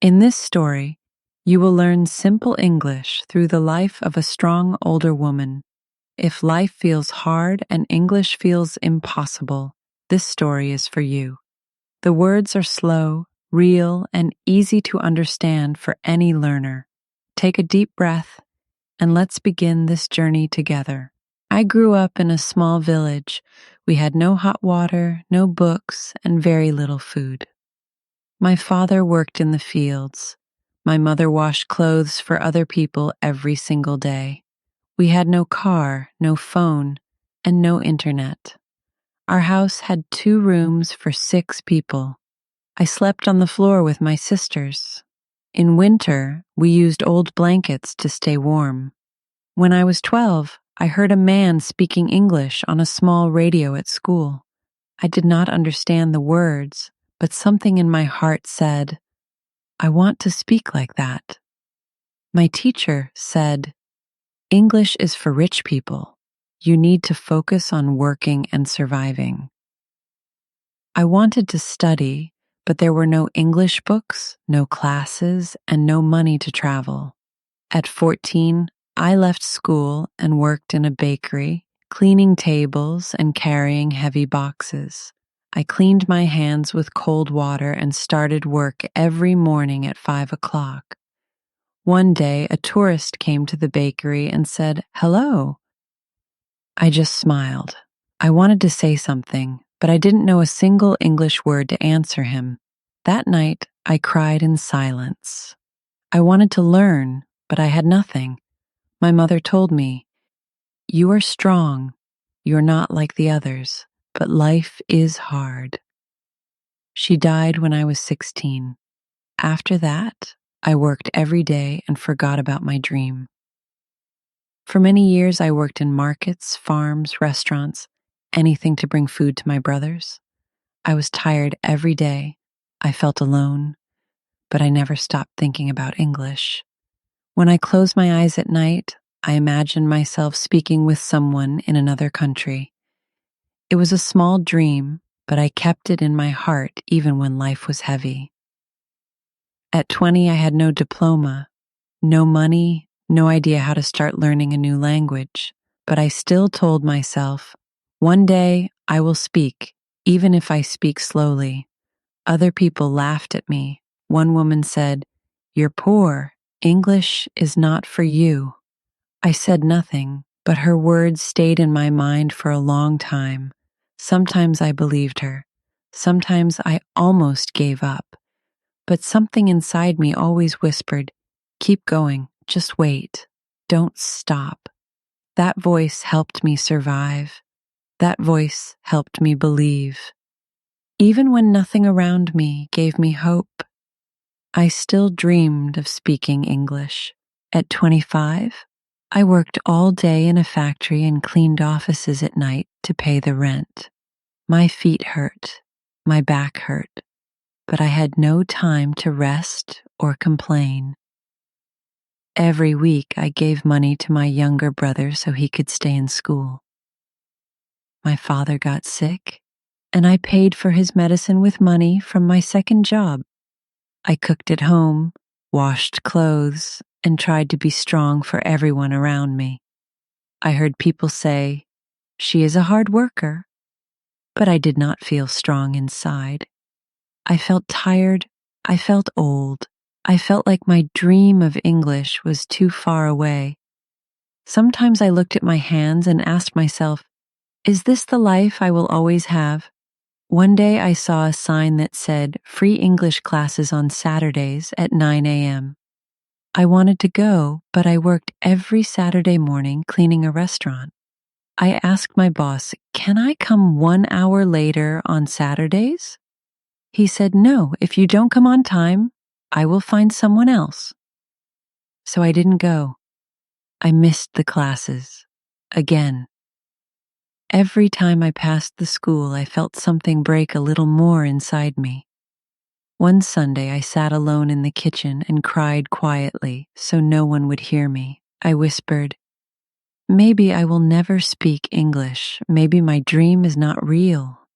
In this story, you will learn simple English through the life of a strong older woman. If life feels hard and English feels impossible, this story is for you. The words are slow, real, and easy to understand for any learner. Take a deep breath and let's begin this journey together. I grew up in a small village. We had no hot water, no books, and very little food. My father worked in the fields. My mother washed clothes for other people every single day. We had no car, no phone, and no internet. Our house had 2 rooms for 6 people. I slept on the floor with my sisters. In winter, we used old blankets to stay warm. When I was 12, I heard a man speaking English on a small radio at school. I did not understand the words, but something in my heart said, I want to speak like that. My teacher said, English is for rich people. You need to focus on working and surviving. I wanted to study, but there were no English books, no classes, and no money to travel. At 14, I left school and worked in a bakery, cleaning tables and carrying heavy boxes. I cleaned my hands with cold water and started work every morning at 5 o'clock. One day, a tourist came to the bakery and said, "Hello." I just smiled. I wanted to say something, but I didn't know a single English word to answer him. That night, I cried in silence. I wanted to learn, but I had nothing. My mother told me, "You are strong. You're not like the others, but life is hard." She died when I was 16. After that, I worked every day and forgot about my dream. For many years, I worked in markets, farms, restaurants, anything to bring food to my brothers. I was tired every day. I felt alone, but I never stopped thinking about English. When I close my eyes at night, I imagine myself speaking with someone in another country. It was a small dream, but I kept it in my heart even when life was heavy. At 20, I had no diploma, no money, no idea how to start learning a new language, but I still told myself, one day I will speak, even if I speak slowly. Other people laughed at me. One woman said, "You're poor. English is not for you." I said nothing, but her words stayed in my mind for a long time. Sometimes I believed her. Sometimes I almost gave up. But something inside me always whispered, "Keep going, just wait, don't stop." That voice helped me survive. That voice helped me believe. Even when nothing around me gave me hope, I still dreamed of speaking English. At 25, I worked all day in a factory and cleaned offices at night to pay the rent. My feet hurt, my back hurt, but I had no time to rest or complain. Every week, I gave money to my younger brother so he could stay in school. My father got sick, and I paid for his medicine with money from my second job. I cooked at home, washed clothes, and tried to be strong for everyone around me. I heard people say, "She is a hard worker," but I did not feel strong inside. I felt tired. I felt old. I felt like my dream of English was too far away. Sometimes I looked at my hands and asked myself, is this the life I will always have? One day I saw a sign that said, "Free English classes on Saturdays at 9 a.m. I wanted to go, but I worked every Saturday morning cleaning a restaurant. I asked my boss, "Can I come 1 hour later on Saturdays?" He said, "No, if you don't come on time, I will find someone else." So I didn't go. I missed the classes. Again. Every time I passed the school, I felt something break a little more inside me. One Sunday, I sat alone in the kitchen and cried quietly so no one would hear me. I whispered, "Maybe I will never speak English. Maybe my dream is not real."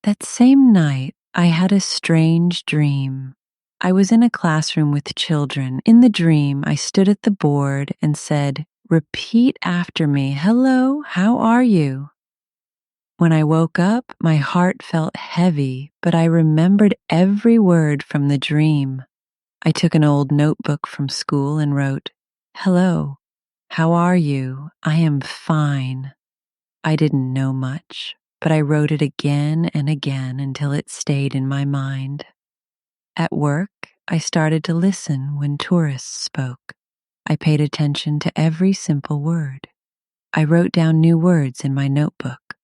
That same night, I had a strange dream. I was in a classroom with children. In the dream, I stood at the board and said, "Repeat after me. Hello, how are you?" When I woke up, my heart felt heavy, but I remembered every word from the dream. I took an old notebook from school and wrote, "Hello, how are you? I am fine." I didn't know much, but I wrote it again and again until it stayed in my mind. At work, I started to listen when tourists spoke. I paid attention to every simple word. I wrote down new words in my notebook: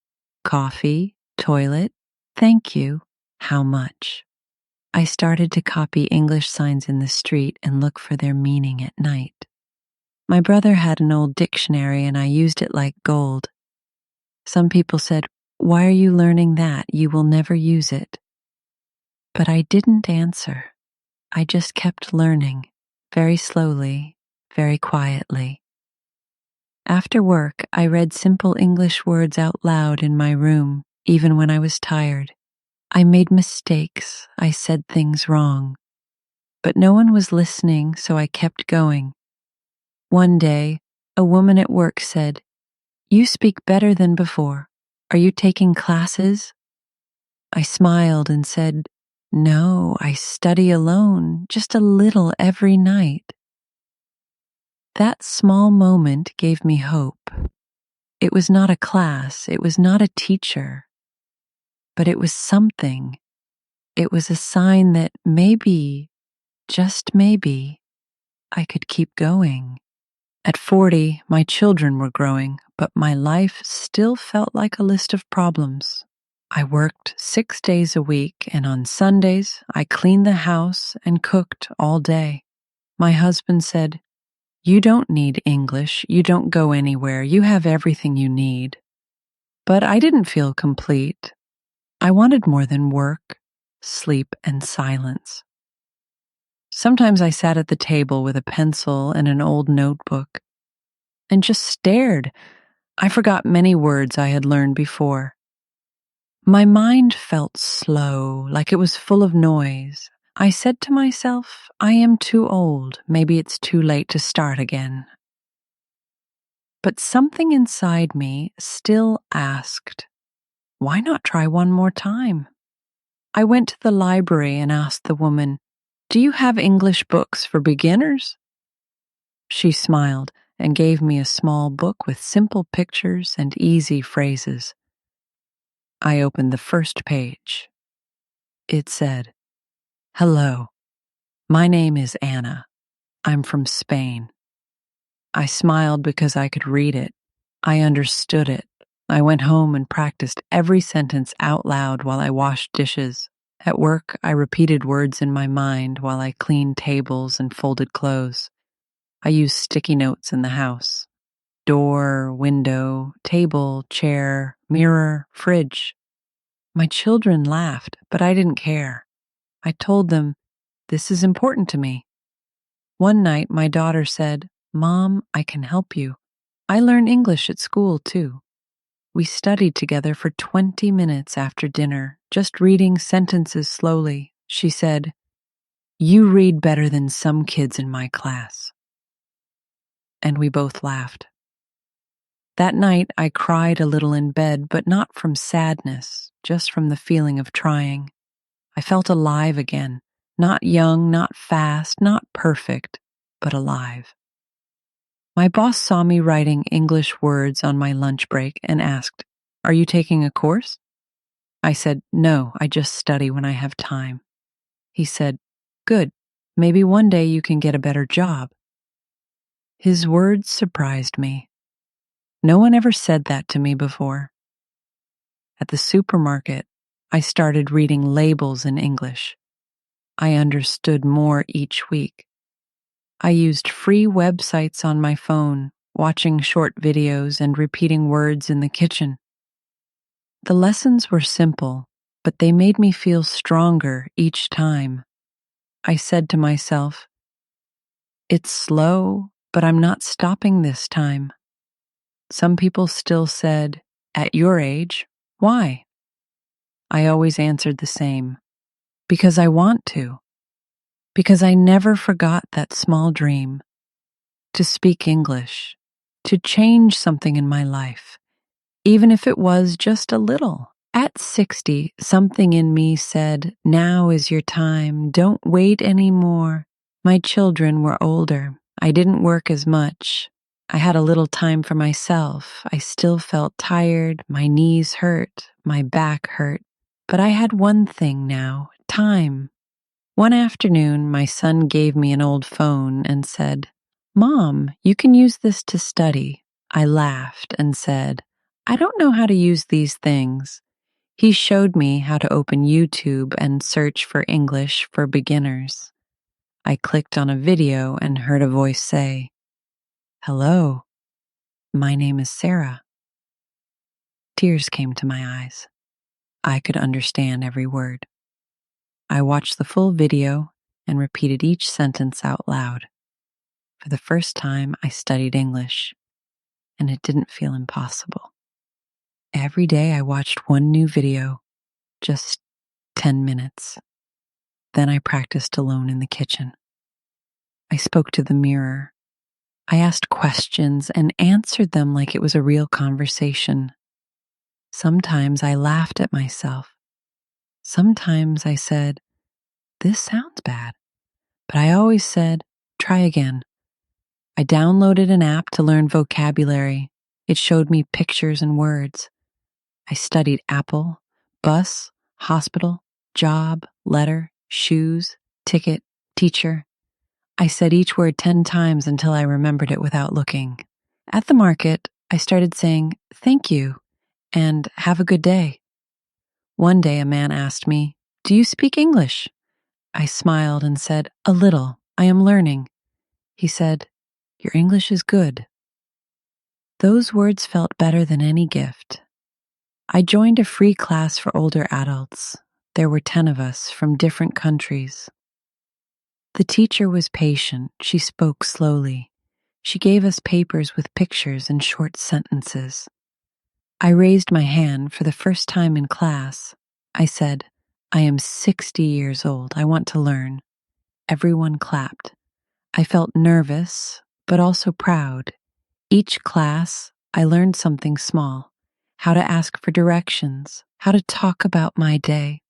coffee, toilet, thank you, how much. I started to copy English signs in the street and look for their meaning at night. My brother had an old dictionary and I used it like gold. Some people said, "Why are you learning that? You will never use it." But I didn't answer. I just kept learning, very slowly, very quietly. After work, I read simple English words out loud in my room, even when I was tired. I made mistakes, I said things wrong. But no one was listening, so I kept going. One day, a woman at work said, "You speak better than before. Are you taking classes?" I smiled and said, "No, I study alone, just a little every night." That small moment gave me hope. It was not a class, it was not a teacher, but it was something. It was a sign that maybe, just maybe, I could keep going. At 40, my children were growing, but my life still felt like a list of problems. I worked 6 days a week, and on Sundays, I cleaned the house and cooked all day. My husband said, "You don't need English. You don't go anywhere. You have everything you need." But I didn't feel complete. I wanted more than work, sleep, and silence. Sometimes I sat at the table with a pencil and an old notebook and just stared. I forgot many words I had learned before. My mind felt slow, like it was full of noise. I said to myself, I am too old. Maybe it's too late to start again. But something inside me still asked, why not try one more time? I went to the library and asked the woman, "Do you have English books for beginners?" She smiled and gave me a small book with simple pictures and easy phrases. I opened the first page. It said, "Hello, my name is Anna. I'm from Spain." I smiled because I could read it. I understood it. I went home and practiced every sentence out loud while I washed dishes. At work, I repeated words in my mind while I cleaned tables and folded clothes. I used sticky notes in the house: door, window, table, chair, mirror, fridge. My children laughed, but I didn't care. I told them, "This is important to me." One night, my daughter said, "Mom, I can help you. I learn English at school, too." We studied together for 20 minutes after dinner, just reading sentences slowly. She said, "You read better than some kids in my class." And we both laughed. That night, I cried a little in bed, but not from sadness, just from the feeling of trying. I felt alive again, not young, not fast, not perfect, but alive. My boss saw me writing English words on my lunch break and asked, "Are you taking a course?" I said, "No, I just study when I have time." He said, "Good. Maybe one day you can get a better job." His words surprised me. No one ever said that to me before. At the supermarket, I started reading labels in English. I understood more each week. I used free websites on my phone, watching short videos and repeating words in the kitchen. The lessons were simple, but they made me feel stronger each time. I said to myself, "It's slow, but I'm not stopping this time." Some people still said, "At your age, why?" I always answered the same, "Because I want to." because I never forgot that small dream to speak English, to change something in my life, even if it was just a little. At 60, something in me said, "Now is your time. Don't wait anymore." My children were older. I didn't work as much. I had a little time for myself. I still felt tired. My knees hurt. My back hurt. But I had one thing now: time. One afternoon, my son gave me an old phone and said, "Mom, you can use this to study." I laughed and said, "I don't know how to use these things." He showed me how to open YouTube and search for English for beginners. I clicked on a video and heard a voice say, "Hello, my name is Sarah." Tears came to my eyes. I could understand every word. I watched the full video and repeated each sentence out loud. For the first time, I studied English, and it didn't feel impossible. Every day I watched one new video, just 10 minutes. Then I practiced alone in the kitchen. I spoke to the mirror. I asked questions and answered them like it was a real conversation. Sometimes I laughed at myself. Sometimes I said, "This sounds bad." But I always said, "Try again." I downloaded an app to learn vocabulary. It showed me pictures and words. I studied apple, bus, hospital, job, letter, shoes, ticket, teacher. I said each word 10 times until I remembered it without looking. At the market, I started saying, "Thank you," and "Have a good day." One day a man asked me, "Do you speak English?" I smiled and said, "A little. I am learning." He said, "Your English is good." Those words felt better than any gift. I joined a free class for older adults. There were 10 of us from different countries. The teacher was patient. She spoke slowly. She gave us papers with pictures and short sentences. I raised my hand for the first time in class. I said, "I am 60 years old. I want to learn." Everyone clapped. I felt nervous, but also proud. Each class, I learned something small: how to ask for directions, how to talk about my day.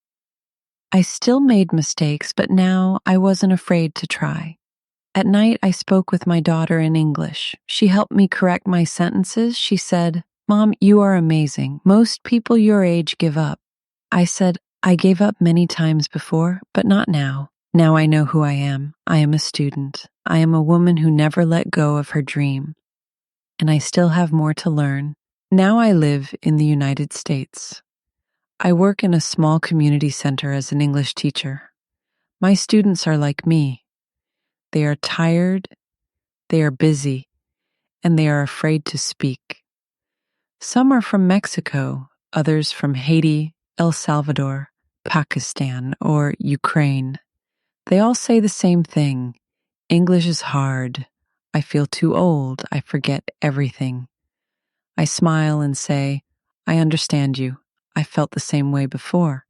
I still made mistakes, but now I wasn't afraid to try. At night, I spoke with my daughter in English. She helped me correct my sentences. She said, "Mom, you are amazing. Most people your age give up." I said, "I gave up many times before, but not now. Now I know who I am. I am a student. I am a woman who never let go of her dream. And I still have more to learn." Now I live in the United States. I work in a small community center as an English teacher. My students are like me. They are tired, they are busy, and they are afraid to speak. Some are from Mexico, others from Haiti, El Salvador, Pakistan, or Ukraine. They all say the same thing: "English is hard. I feel too old. I forget everything." I smile and say, "I understand you. I felt the same way before."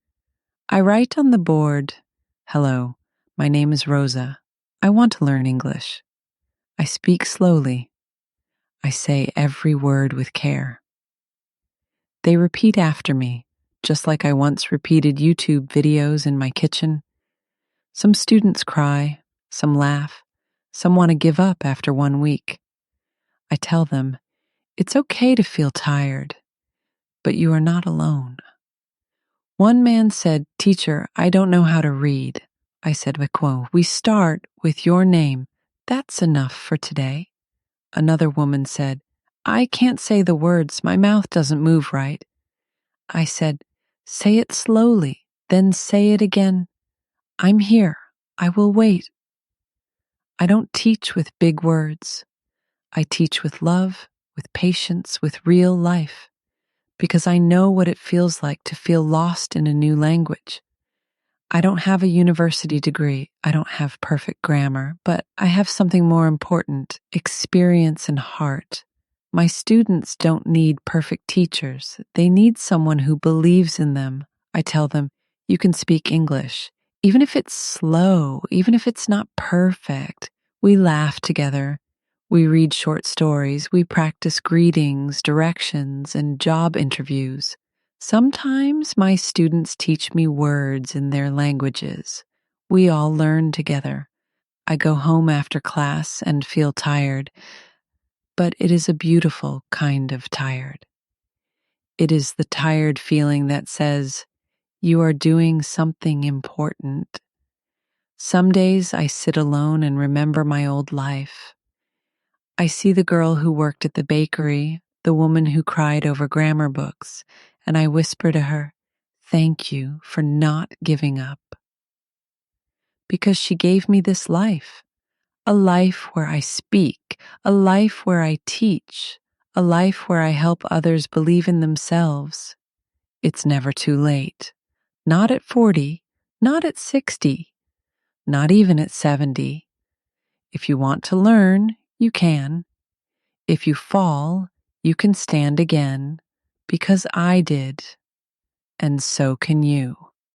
I write on the board, "Hello, my name is Rosa. I want to learn English." I speak slowly. I say every word with care. They repeat after me, just like I once repeated YouTube videos in my kitchen. Some students cry, some laugh, some want to give up after 1 week. I tell them, it's okay to feel tired, but you are not alone. One man said, "Teacher, I don't know how to read." I said, "Wekwo, we start with your name. That's enough for today." Another woman said, "I can't say the words. My mouth doesn't move right." I said, "Say it slowly, then say it again. I'm here. I will wait." I don't teach with big words. I teach with love, with patience, with real life, because I know what it feels like to feel lost in a new language. I don't have a university degree. I don't have perfect grammar, but I have something more important: experience and heart. My students don't need perfect teachers. They need someone who believes in them. I tell them, "You can speak English. Even if it's slow, even if it's not perfect, we laugh together. We read short stories, we practice greetings, directions, and job interviews. Sometimes my students teach me words in their languages. We all learn together. I go home after class and feel tired, but it is a beautiful kind of tired. It is the tired feeling that says, you are doing something important. Some days I sit alone and remember my old life. I see the girl who worked at the bakery, the woman who cried over grammar books, and I whisper to her, "Thank you for not giving up." Because she gave me this life, a life where I speak, a life where I teach, a life where I help others believe in themselves. It's never too late. Not at 40, not at 60, not even at 70. If you want to learn, you can. If you fall, you can stand again, because I did, and so can you.